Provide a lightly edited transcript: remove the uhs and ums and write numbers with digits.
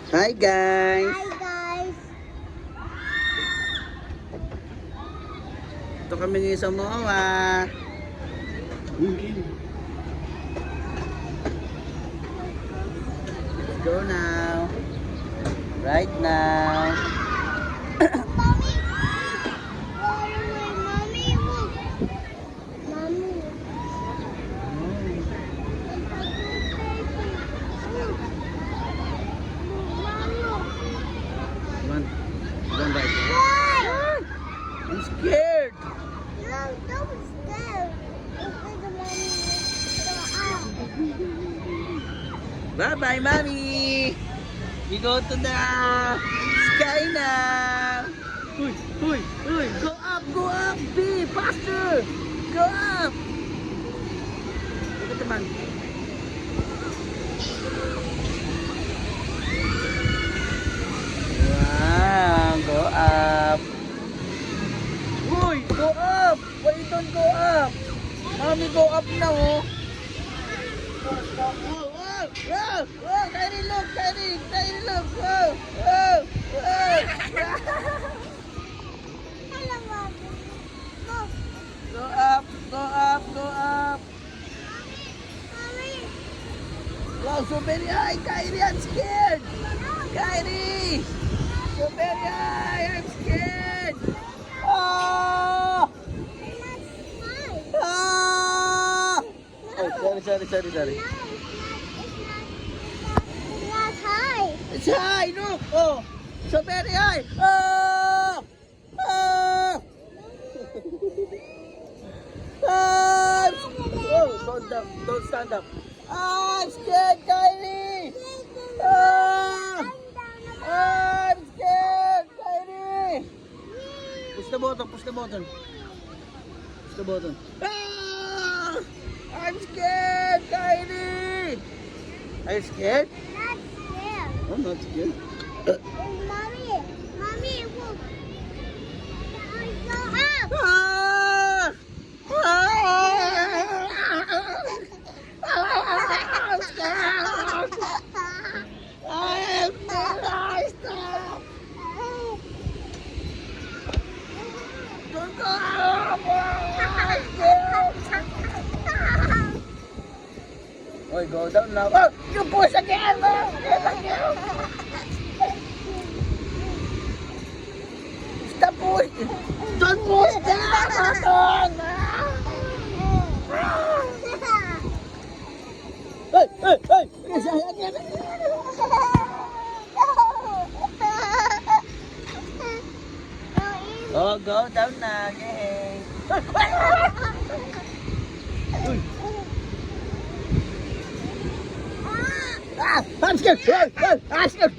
Hi guys! Hi guys! Ito kami ngayon sa MOA. Let's go now. Right now. Mommy! Mommy, look! Mommy! Run right there. Why? I'm scared. No, don't stare. Because the mommy will go out. Bye-bye, mommy. We go to the sky now. Uy, uy, uy. Go up, B. Faster. Go up. Look at the man. Wow, go up. Uy, go up. Why you don't go up? Mommy, go up now, oh. Whoa, Kyrie, look, look, whoa. Hello, Mommy. Look. Go up. Mommy. Wow, so very high, Kyrie, I'm scared. Kyrie, so very high, I'm scared. Oh! Oh! Oh, sorry. Not high. It's high, look. Oh, so very high. Oh! Oh! Oh, don't stand up. Oh, I'm scared, Kylie. Oh! I'm scared, Kylie. Push the button. Ah! I'm scared, Kylie. Are you scared? Not there. I'm not scared. Mommy, look. Go up. Ah! I'm scared. I'm scared. Stop. Don't go. I'm scared. Oh, go down now. Oh, you push again. Stop pushing. Don't push down. Hey. Oh, go down na. Yay. I'm scared. I'm scared.